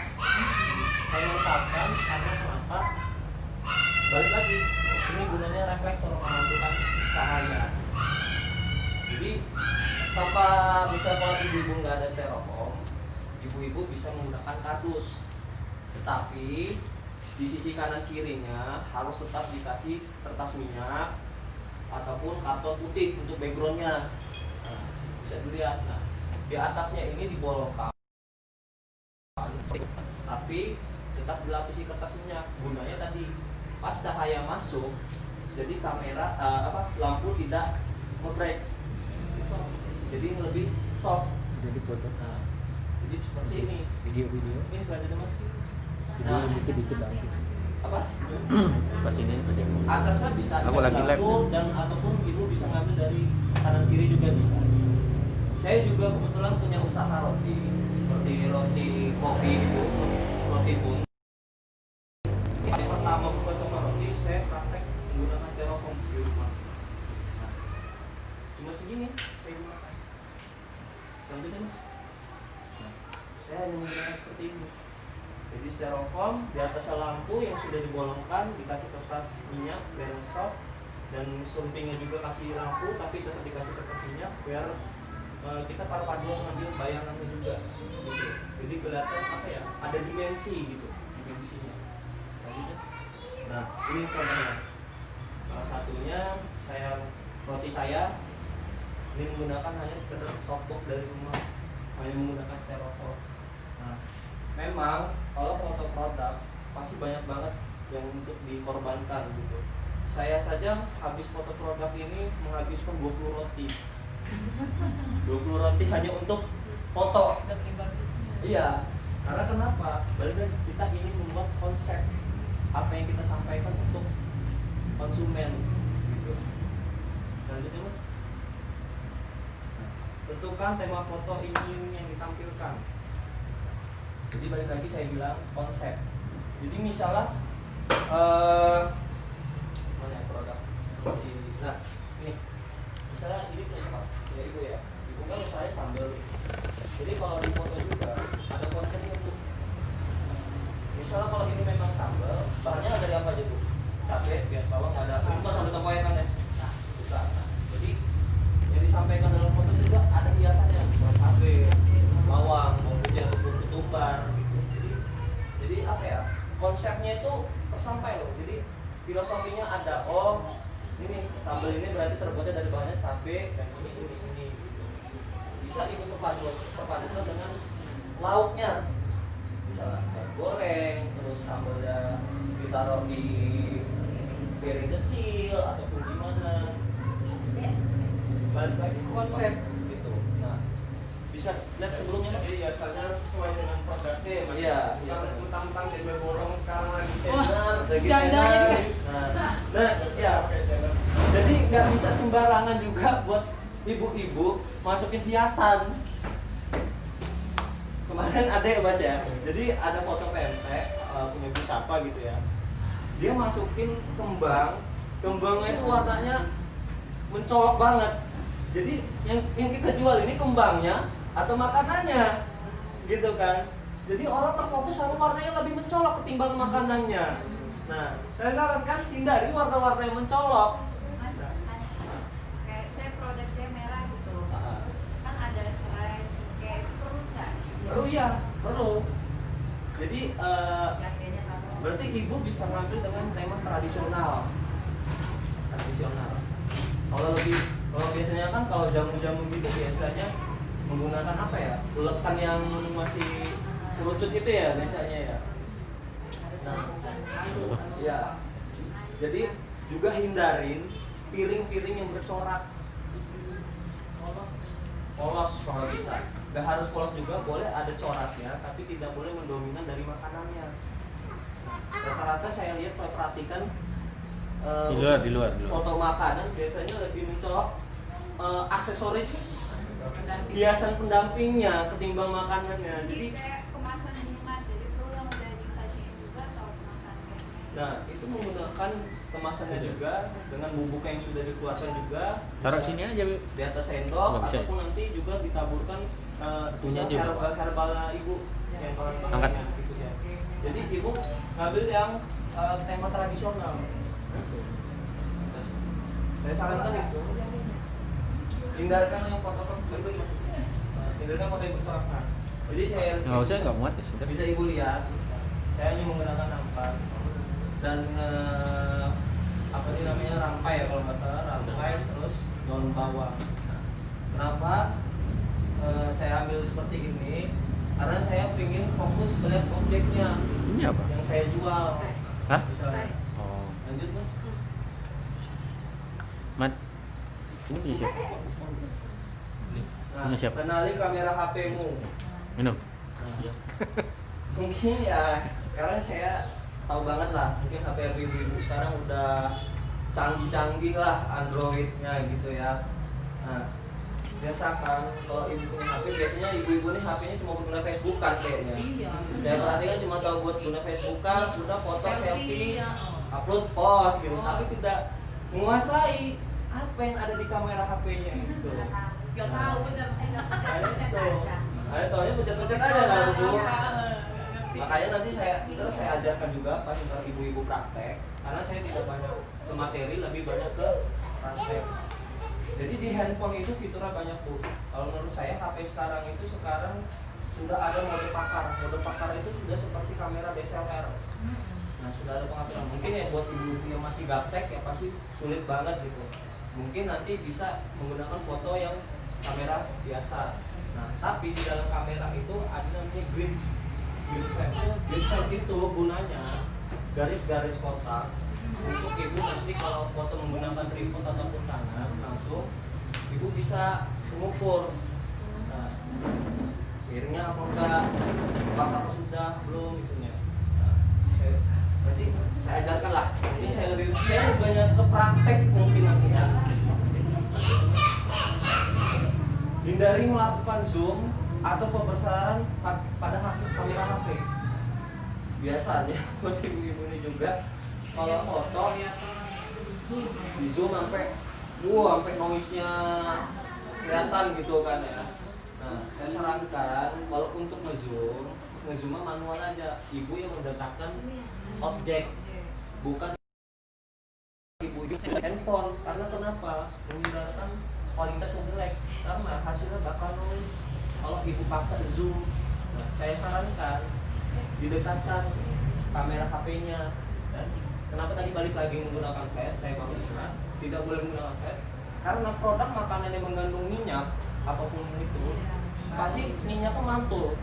Saya letakkan karena kenapa? Balik lagi, ini gunanya reflektor memantulkan cahaya. Jadi tanpa bisa kalau ibu-ibu nggak ada styrofoam, ibu-ibu bisa menggunakan kardus. Tetapi di sisi kanan kirinya harus tetap dikasih kertas minyak ataupun karton putih untuk backgroundnya. Nah, bisa dilihat. Nah, di atasnya ini dibolongkan, tapi tetap dilapisi kertas minyak. Gunanya tadi pas cahaya masuk, jadi kamera lampu tidak nge-break, jadi lebih soft. Jadi foto. Nah, jadi seperti ini. Video. Ini selanjutnya Mas. Video dikit-dikit aja. Apa? Pas ini Atasnya bisa aku lagi live dan ataupun ibu bisa ngambil dari kanan kiri juga bisa. Saya juga kebetulan punya usaha roti, seperti roti kopi itu, roti bun. Yang pertama buka sama roti, saya praktek menggunakan styrofoam di rumah. Nah, cuma segini saya gunakan. Selanjutnya Mas. Nah, saya hanya menggunakan seperti ini. Jadi styrofoam, di atasnya lampu yang sudah dibolongkan, dikasih kertas minyak biar soft, dan sampingnya juga kasih lampu tapi tetap dikasih kertas minyak biar kita paduan ngambil bayangannya juga gitu. Jadi kelihatan apa ya, ada dimensi gitu, dimensinya. Nah ini contohnya, salah satunya roti saya ini menggunakan hanya sekedar softbox dari rumah, hanya menggunakan styrofoam. Nah memang kalau foto produk pasti banyak banget yang untuk dikorbankan gitu. Saya saja habis foto produk ini menghabiskan 20 roti 20 roti hanya untuk foto. Iya, karena kenapa? Berarti kita ingin membuat konsep apa yang kita sampaikan untuk konsumen gitu. Lanjutnya Mas. Tentukan tema foto ini yang ditampilkan. Jadi balik lagi saya bilang konsep. Jadi misalnya mana ya produk? Nah ini misalnya ini apa? Ya ibu ya. Ibu kan saya sambal. Jadi kalau di foto juga ada konsepnya tuh. Misalnya kalau ini memang sambal, bahannya dari apa aja tuh? Cabai, biar bawang ada. Ini kan sambal tempoyak kan ya? Nah, jadi yang disampaikan dalam foto juga ada hiasannya, misalnya cabai, bawang, bawang putih ataupun ketumbar gitu. Jadi apa ya? Konsepnya itu tersampai loh. Jadi filosofinya ada. Oh, ini sambal ini berarti terbuatnya dari bahannya cabai dan ini gitu. Bisa ibu perpadukan dengan lauknya. Misalnya goreng, terus sambalnya ditaruh di piring kecil ataupun gimana. Balik lagi konsep gitu. Nah, bisa lihat sebelumnya. Jadi biasanya sesuai dengan produknya ya Mas. Iya. Mentang-mentang tempe bolong sekarang lagi Jangan-jangan juga. Nah, ya. Jadi nggak bisa sembarangan juga buat ibu-ibu masukin hiasan. Kemarin ada ya Mas ya. Jadi ada foto pempek punya ibu siapa gitu ya. Dia masukin kembang. Kembangnya itu warnanya mencolok banget. Jadi yang kita jual ini kembangnya atau makanannya, gitu kan? Jadi orang terfokus sama warnanya lebih mencolok ketimbang makanannya. Nah, saya sarankan hindari warna-warna yang mencolok. Mas, kayak saya produknya merah gitu, terus kan ada serai cukai, itu perlu nggak? Oh iya, perlu. Jadi Jaketnya taruh. berarti ibu bisa ngambil dengan tema tradisional. Kalau biasanya kan kalau jamu-jamu gitu biasanya menggunakan apa ya? Ulekan yang masih kerucut itu ya biasanya ya. Nah, ya. Jadi juga hindarin piring-piring yang bercorak. Polos kalau bisa. Gak harus polos juga, boleh ada coraknya, tapi tidak boleh mendominan dari makanannya. Rata-rata saya lihat perhatikan di luar. foto makanan biasanya lebih mencolok aksesoris hiasan pendampingnya ketimbang makanannya. Jadi kayak kemasan ini Mas, jadi perlu yang udah disajiin juga atau kemasannya? nah itu menggunakan kemasannya juga dengan bubuk yang sudah dikeluarkan juga. Taruh sini aja di atas sendok Nggak bisa. ataupun nanti juga ditaburkan Punya aja, Bu. herbal ibu yang Angkat. gitu ya. Jadi ibu ngambil yang tema tradisional. Saya sarankan itu. Hindarkan yang foto bentuk, hindarkan foto yang bercorak. Nah, jadi saya Nggak usah, nggak muat ya sudah. bisa ibu lihat. Saya hanya menggunakan nampak dan apa ini namanya rampai ya kalau nggak salah, rampai terus daun bawang. Kenapa saya ambil seperti ini? Karena saya ingin fokus melihat objeknya Ini apa? yang saya jual. Hah? Misalnya. Oh, Lanjut Mas. Mat. Ini punya siapa? Nah, Punya siapa? kenali kamera HP-mu. Minum. Mungkin ya sekarang saya tahu banget lah, mungkin HP ibu-ibu sekarang udah canggih-canggih lah Androidnya gitu ya. Nah, biasakan kalau ibu punya HP biasanya ibu-ibu nih HP-nya cuma buat guna Facebookan kayaknya. Iya. Saya perhatikan cuma tahu buat guna Facebookan, sudah foto selfie, Iya. upload post gitu, tapi tidak menguasai apa yang ada di kamera HP-nya gitu. Gak tahu bener, Nah, pencet itu. aja. Ada taunya pencet-pencet aja kan Bu. Ngerti. Makanya nanti saya ajarkan juga pas ntar ibu-ibu praktek, karena saya tidak banyak ke materi, lebih banyak ke praktek. Jadi di handphone itu fiturnya banyak tuh. Kalau menurut saya HP sekarang sudah ada mode pakar. Mode pakar itu sudah seperti kamera DSLR. Nah, sudah ada pengaturan. Mungkin ya buat ibu-ibu yang masih gaptek ya pasti sulit banget gitu. Mungkin nanti bisa menggunakan foto yang kamera biasa. Nah, tapi di dalam kamera itu ada namanya grid frame. Grid frame itu gunanya garis-garis kotak untuk ibu nanti kalau foto menggunakan tripod ataupun tangan langsung ibu bisa mengukur. Nah, miringnya apa enggak, pas apa sudah belum itunya. Nah, berarti saya ajarkan lah. Ini saya lebih banyak ke praktek mungkin nantinya. Hindari melakukan zoom atau pembesaran pada kamera HP. Biasanya buat ibu-ibu ini juga kalau foto di zoom sampai noise-nya kelihatan gitu kan ya. Nah, saya sarankan kalau untuk ngezoom manual aja. Ibu yang mendetakkan objek, bukan ibu handphone. Karena kenapa? Menggunakan kualitas yang jelek, karena hasilnya bakal noise kalau ibu paksa zoom. Nah, saya sarankan didekatkan kamera HP-nya. Dan kenapa tadi balik lagi menggunakan flash? Saya baru bilang tidak boleh menggunakan flash karena produk makanan yang mengandung minyak apapun itu pasti minyaknya mantul,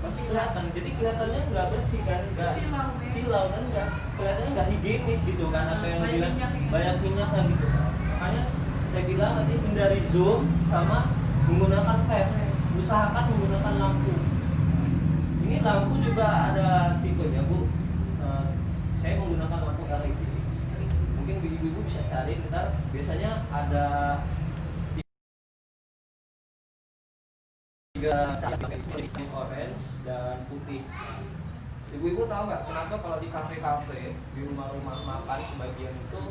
pasti kelihatan. Jadi kelihatannya nggak bersih kan, nggak silau dan nggak kelihatannya nggak higienis gitu kan. Apa yang bilang banyak minyaknya gitu. Makanya saya bilang nanti hindari zoom sama menggunakan flash. Usahakan menggunakan lampu. Ini lampu juga ada tipenya Bu. Saya menggunakan lampu LED. Mungkin ibu-ibu bisa cari ntar. Biasanya ada 3 cahaya, orange dan putih. Ibu-ibu tahu nggak kenapa kalau di kafe-kafe, di rumah-rumah makan sebagian itu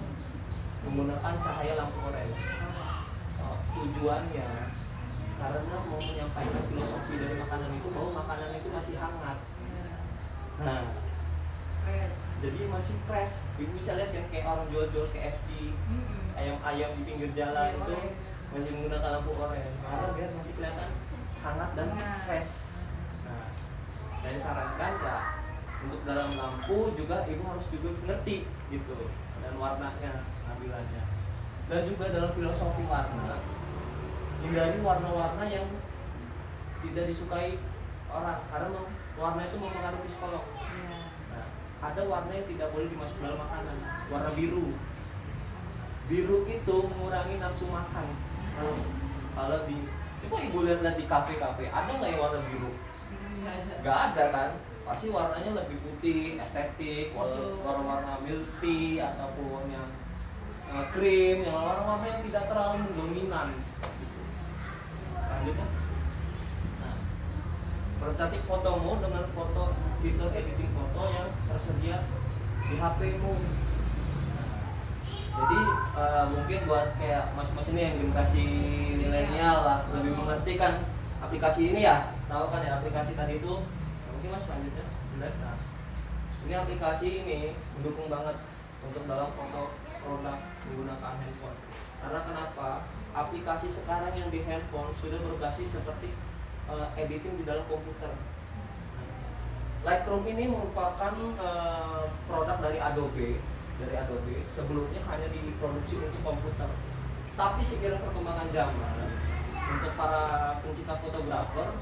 menggunakan cahaya lampu orange? Tujuannya karena mau menyampaikan filosofi dari makanan itu bahwa makanan itu masih hangat. Nah, jadi masih fresh. Ibu bisa lihat kan kayak orang jual-jual KFC, ayam-ayam di pinggir jalan itu masih menggunakan lampu orange karena biar masih kelihatan hangat dan fresh. Nah, saya sarankan ya untuk dalam lampu juga ibu harus juga ngerti gitu dan warnanya, tampilannya. Dan juga dalam filosofi warna, hindari warna-warna yang tidak disukai orang karena warna itu mempengaruhi psikolog. Nah, ada warna yang tidak boleh dimasuk dalam makanan, warna biru. Biru itu mengurangi nafsu makan. Kalau di coba ibu lihat di kafe-kafe, ada nggak yang warna biru? Nggak ada kan? Pasti warnanya lebih putih, estetik, warna-warna milk tea ataupun yang krim, yang warna-warna yang tidak terlalu dominan. Lanjutnya, nah, percantik fotomu dengan foto fitur editing foto yang tersedia di HP-mu. Jadi mungkin buat kayak mas-mas ini yang generasi milenial lah lebih mengerti kan aplikasi ini ya, tahu kan ya aplikasi tadi itu. Mungkin mas selanjutnya lihat. Nah, ini aplikasi ini mendukung banget untuk dalam foto produk menggunakan handphone. Karena kenapa? Aplikasi sekarang yang di handphone sudah berbasis seperti editing di dalam komputer. Lightroom ini merupakan produk dari Adobe. Sebelumnya hanya diproduksi untuk komputer. Tapi seiring perkembangan zaman, untuk para pencipta fotografer,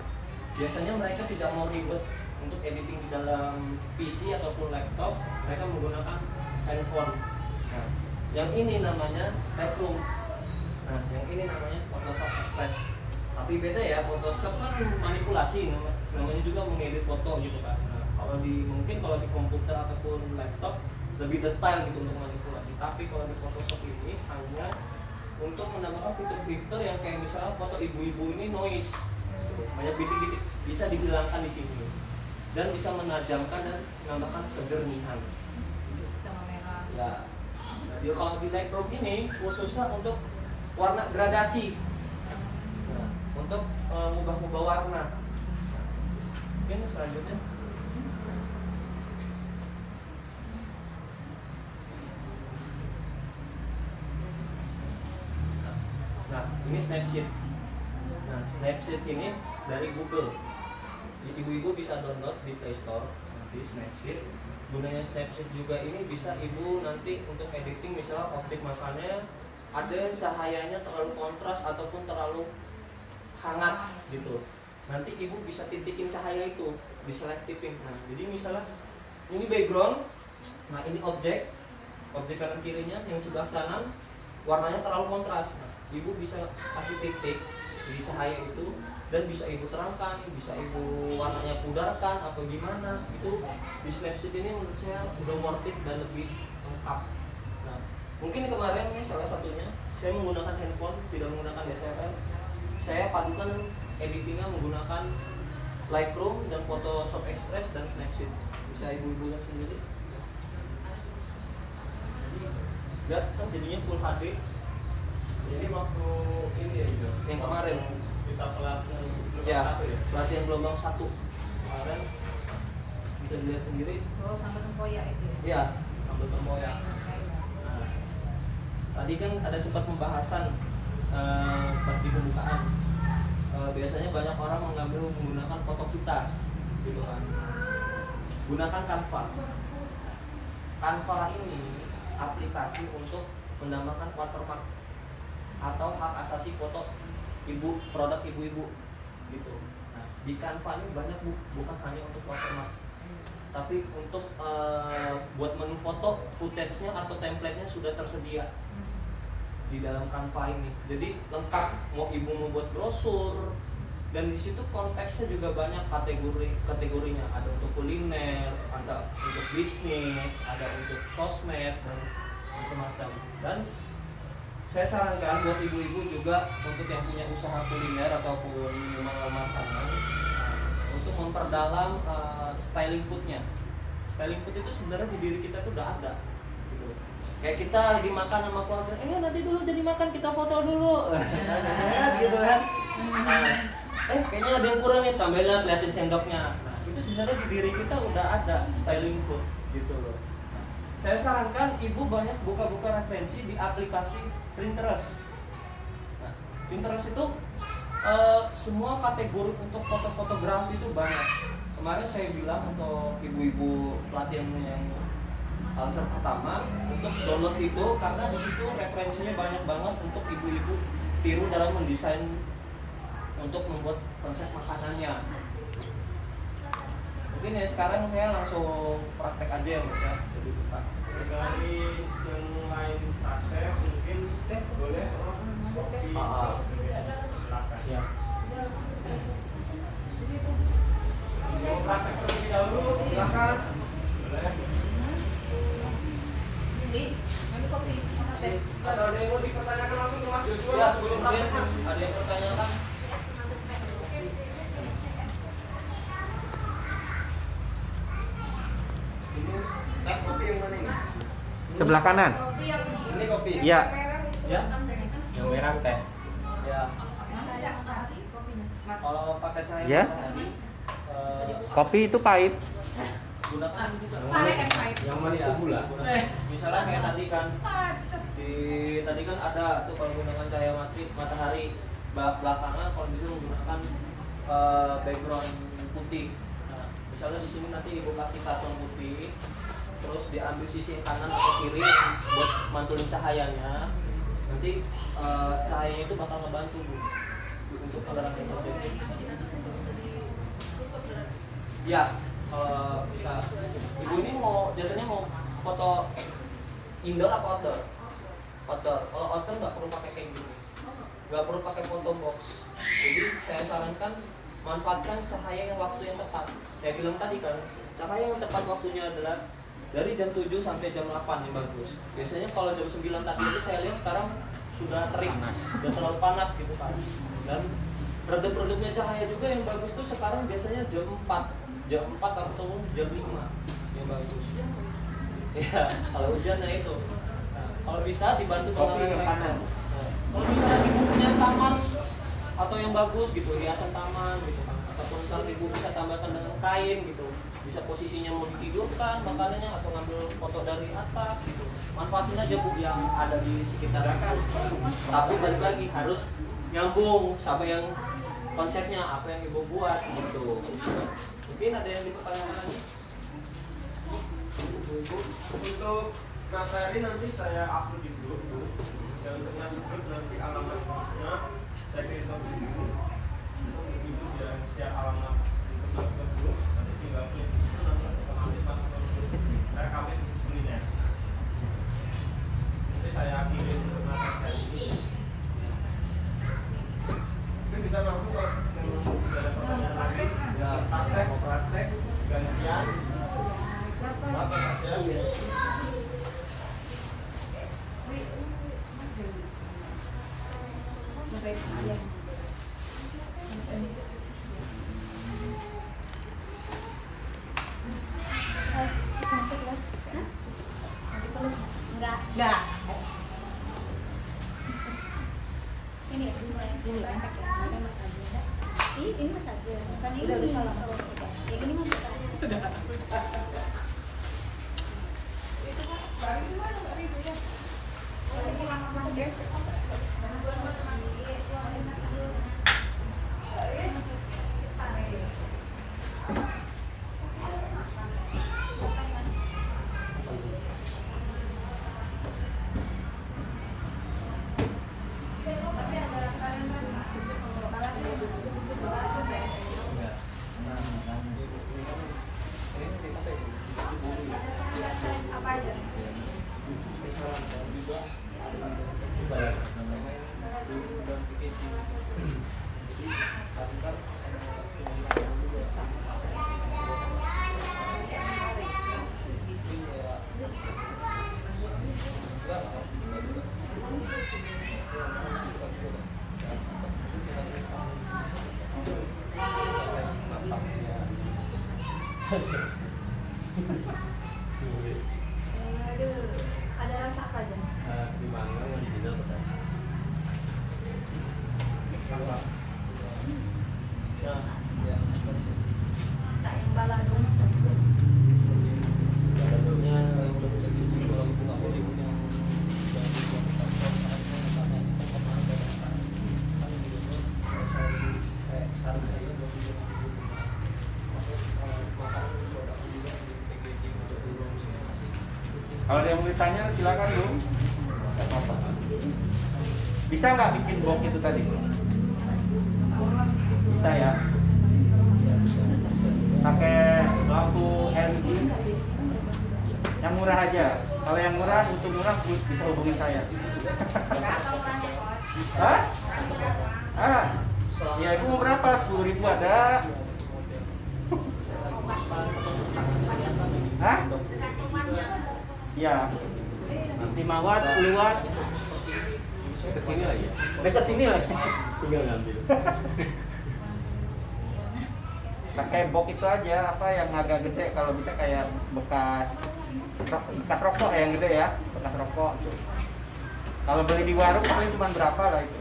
biasanya mereka tidak mau ribet untuk editing di dalam PC ataupun laptop, mereka menggunakan handphone. Nah, yang ini namanya Lightroom. Nah, yang ini namanya Photoshop Express. Tapi beda ya, Photoshop kan manipulasi, namanya juga mengedit foto gitu kan. Nah, mungkin kalau di komputer ataupun laptop lebih detail gitu untuk manipulasi. Tapi kalau di Photoshop ini hanya untuk menambahkan fitur-fitur yang kayak misalnya foto ibu-ibu ini noise, banyak titik-titik bisa dihilangkan di sini dan bisa menajamkan dan menambahkan kejernihan. Ya, jadi kalau di Lightroom ini khususnya untuk warna gradasi, nah, untuk mengubah-ubah warna. Mungkin selanjutnya. Ini Snapseed. Nah, Snapseed ini dari Google. Jadi ibu-ibu bisa download di Play Store nanti Snapseed. Gunanya Snapseed juga ini bisa ibu nanti untuk editing, misalnya objek makannya ada yang cahayanya terlalu kontras ataupun terlalu hangat gitu. Nanti ibu bisa titikin cahaya itu, diselektifin. Nah, jadi misalnya ini background, nah ini objek kanan kirinya yang sebelah kanan warnanya terlalu kontras. Nah, ibu bisa kasih titik di cahaya itu dan bisa ibu terangkan, bisa ibu warnanya pudarkan atau gimana. Itu di Snapseed ini menurut saya udah worth it dan lebih lengkap. Nah, mungkin kemarin nih salah satunya saya menggunakan handphone, tidak menggunakan DSLR. Saya padukan editingnya menggunakan Lightroom dan Photoshop Express dan Snapseed. Bisa ibu-ibu lihat sendiri. Lihat kan jadinya full HD. Jadi waktu ini ya Jos, Yang kemarin kita pelatihan ya, satu ya. pelatihan gelombang 1 kemarin bisa dilihat sendiri. Oh, sama tempoyak itu ya? Iya, sambal tempoyak. Nah, tadi kan ada sempat pembahasan pas di pembukaan. Biasanya banyak orang mengambil menggunakan foto kita, gitu kan. Gunakan Canva. Canva ini aplikasi untuk menambahkan watermark atau hak asasi foto produk ibu-ibu gitu. Nah, di Canva ini banyak bukan hanya untuk watermark, tapi untuk buat menu foto, footage-nya atau template-nya sudah tersedia di dalam Canva ini. Jadi lengkap, mau ibu mau buat brosur, dan di situ konteksnya juga banyak kategorinya. Ada untuk kuliner, ada untuk bisnis, ada untuk sosmed dan macam-macam. Dan saya sarankan buat ibu-ibu juga untuk yang punya usaha kuliner ataupun makanan untuk memperdalam styling foodnya. Styling food itu sebenarnya di diri kita tuh udah ada gitu. Kayak kita lagi makan sama keluarga, nanti dulu jadi makan kita foto dulu gitu kan. Kayaknya ada yang kurang nih, tambahin lah, liatin sendoknya. Nah, itu sebenarnya di diri kita udah ada styling food gitu loh. Saya sarankan ibu banyak buka-buka referensi di aplikasi Pinterest. Nah, Pinterest itu semua kategori untuk fotografi itu banyak. Kemarin saya bilang untuk ibu-ibu pelatihan yang culture pertama untuk download itu karena di situ referensinya banyak banget untuk ibu-ibu tiru dalam mendesain untuk membuat konsep makanannya. Mungkin ya sekarang saya langsung praktek aja ya Mas ya. Jadi buka. Sekali selain praktek mungkin boleh kopi silakan. Ya. Di situ. Mau praktek terlebih dahulu silakan. Boleh. Ini kopi sama teh. Ada yang mau dipertanyakan langsung ke Mas Joshua Ya, sebelum mungkin praktek Mas. ada yang pertanyakan? Ini teh kopi yang mana ini? Sebelah kanan. Kopi yang Ini kopi. Iya. Ya. Yang merah teh. Ya. ada matahari kopinya. Kalau pakai cahaya Ya. matahari, Kopi itu pahit. gunakan juga. Yang manis Ya, itu gula. misalnya kayak tadi kan tadi kan ada tuh kalau menggunakan cahaya matahari belakangan kalau bisa menggunakan background putih. Nah, misalnya di sini nanti ibu kasih karton putih, terus diambil sisi kanan atau kiri buat mantulin cahayanya. Nanti cahayanya itu bakal ngebantu Bu untuk penggerak objek. Ya, bisa. Ibu ini jadinya mau foto indoor apa outdoor? Outdoor. Kalau outdoor nggak perlu pakai kayak gini, nggak perlu pakai photo box. Jadi saya sarankan manfaatkan cahaya yang waktu yang tepat. Saya bilang tadi kan, cahaya yang tepat waktunya adalah dari jam 7 sampai jam 8 yang bagus. Biasanya kalau jam 9 tadi itu saya lihat sekarang sudah terik, sudah terlalu panas gitu kan. Dan redup-redupnya cahaya juga yang bagus tuh sekarang biasanya jam 4 atau jam 5 yang bagus. Ya, kalau hujan ya itu. Nah, kalau bisa dibantu Kopi dengan yang panas. Nah, kalau bisa ibu punya taman atau yang bagus gitu, hiasan taman gitu kan. Ataupun ntar ibu bisa tambahkan dengan kain gitu. Bisa posisinya mau ditidurkan makanannya atau ngambil foto dari atas gitu. Manfaatin aja Bu yang ada di sekitar. Tapi balik lagi harus nyambung sama yang konsepnya apa yang ibu buat gitu. Mungkin ada yang dipertanyakan lagi. Untuk materi nanti saya upload di grup dulu. Dan untuk masuk grup nanti alamatnya saya kirim ke ibu. Ibu biar share alamat untuk masuk ke grup. Nanti tinggal klik itu nanti otomatis masuk ke grup. Saya kami khusus ya. Nanti saya kirim untuk materi ini. Mungkin bisa langsung kalau tidak ada pertanyaan lagi. Ya praktek gantian. Apa hasilnya? Enggak. Ini ya, ini ya. Ini Mas Agil. Bukan ini. Udah salah. Yang ini Mas Agil. Apa aja? Aduh, ada rasa apa aja? Di mangga yang original pedas. Ya. Tak yang balado. Baladonya udah kita isi kalau ibu nggak boleh punya. Kalau ada yang mau ditanya silakan Bu. Nggak apa-apa. Bisa nggak bikin box itu tadi? Bisa ya. Pakai lampu LED. Yang murah aja. Kalau yang murah, untuk murah bisa hubungi saya. Hah? Ah, ya ibu mau berapa? 10.000 ada. Hah? Ya, 5 watt, 10 watt. Dekat sini lagi ya. Dekat sini lagi. Tinggal ngambil. Pakai box itu aja, apa yang agak gede, kalau bisa kayak bekas rokok yang gede ya, bekas rokok. Kalau beli di warung paling cuma berapa lah itu?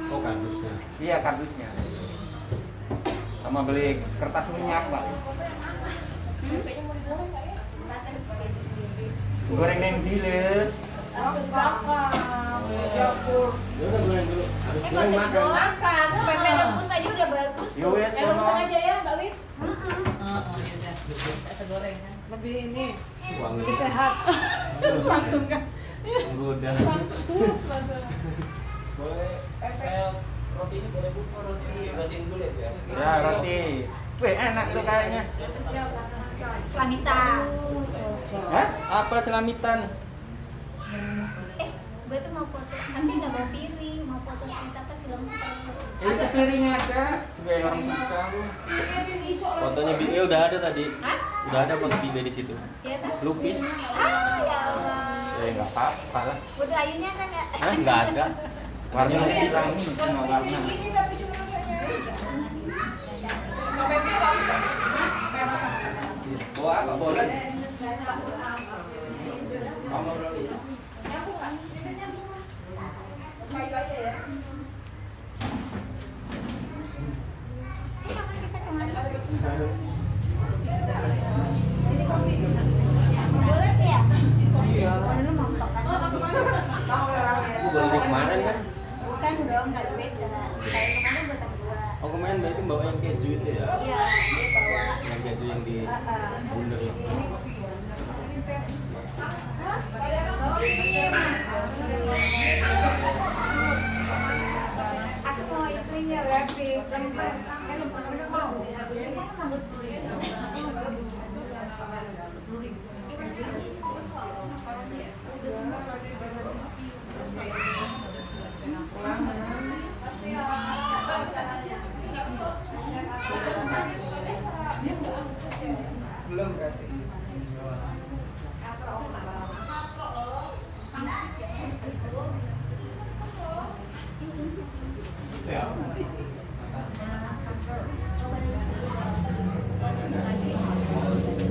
Oh, kardusnya. Iya, kardusnya. Sama beli kertas minyak, Pak. Goreng yang bilet. Ya udah goreng dulu. Harus goreng makan. Makan, pempek rebus aja udah bagus tuh. Yowes, Pesan aja ya, Mbak Wit. Kita goreng kan. Lebih ini, Wangi. lebih sehat. Langsung kan. Menggoda. Terus langsung. Boleh saya roti ini boleh buka roti kulit ya. Ya, roti. Wih, enak tuh kayaknya. Selamitan. Hah? Apa celamitan? Gue tuh mau foto, tapi nggak bawa piring. Mau foto sisa apa sih Itu piringnya ada. Juga orang bisa. Fotonya Bibe udah ada tadi. Hah? Udah ada foto Bibe di situ. Iya tak? Lupis. Ah, ya Allah. Nggak apa-apa lah. Butuh ayunya kan nggak? Hah? Nggak ada. Warna lupis kamu cuma warna. Bawa apa boleh? Kamu berapa? Boleh ya? Iya. Lu montok kan? Aku baru dari kemarin kan? Bukan dong, nggak beda. Kayak kemarin buatan dua. Oh kemarin berarti bawa yang keju itu ya? Iya, dia bawa. Yang keju yang di bundar itu. Aku mau itunya berarti lemper. Lemper mau. Ini kan sambut duri. Belum berarti.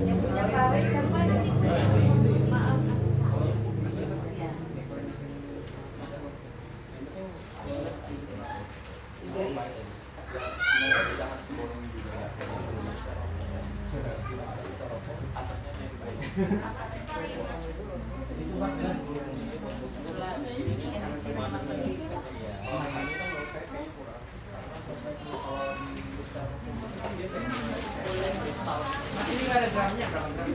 Yang punya pabrik siapa sih? Maaf. Masih ini nggak ada gramnya berapa gram?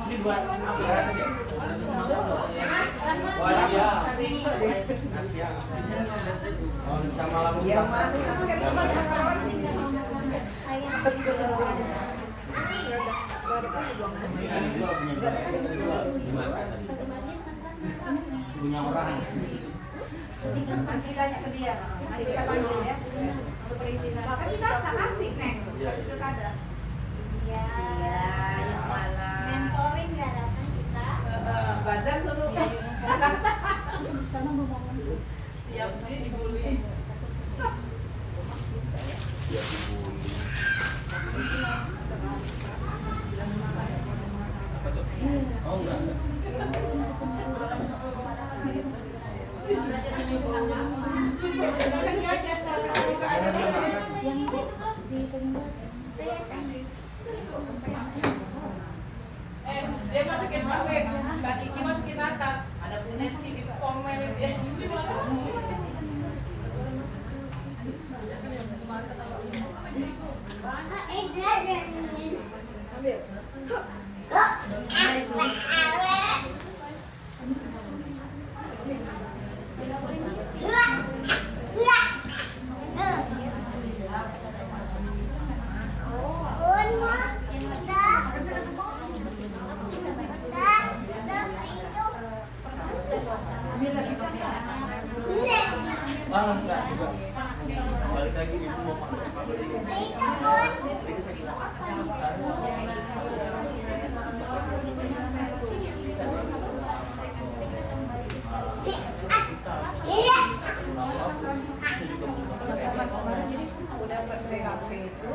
Ini buat apa aja? Oh Asia. Asia. Oh sama labu hitam. Punya orang. Nanti tanya ke dia. Nanti kita panggil ya. Untuk perizinan. Kan kita akan aktif next. Pilkada. Iya. Ya malah. Mentoring nggak datang kita. Bazar suruh. Sekarang mau ngomong. Tiap dia dibully. Oh enggak. Dia masukin pakai, Mbak Kiki masukin Natal. Ada punya sih di komen dia. Enggak juga. Balik lagi ibu mau pakai apa? Jadi saya kira. Jadi udah PKP itu,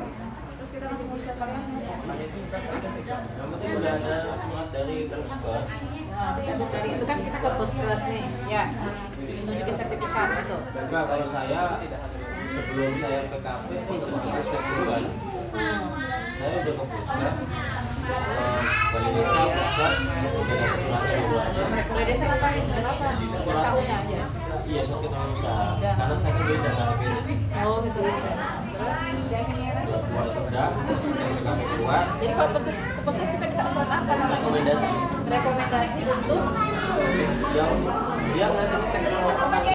terus kita langsung harus lapangan. Yang penting udah ada semangat dari Puskes. Nah, habis dari itu kan kita ke Puskes nih, ya, tunjukin sertifikat itu. Enggak, kalau saya sebelum saya ke KP sih ke Puskes duluan. Saya udah ke Puskes. Balai desa, Puskes, udah dapat surat dua-duanya. Balai desa ngapain? Kenapa? Tahunya aja. Iya, surat keterangan usaha. Karena saya kan beda KP. Oh gitu. Terus Buat udah, yang PKP keluar. jadi kalau ke Puskes kita minta surat apa namanya? Rekomendasi. Rekomendasi untuk Yang nanti cek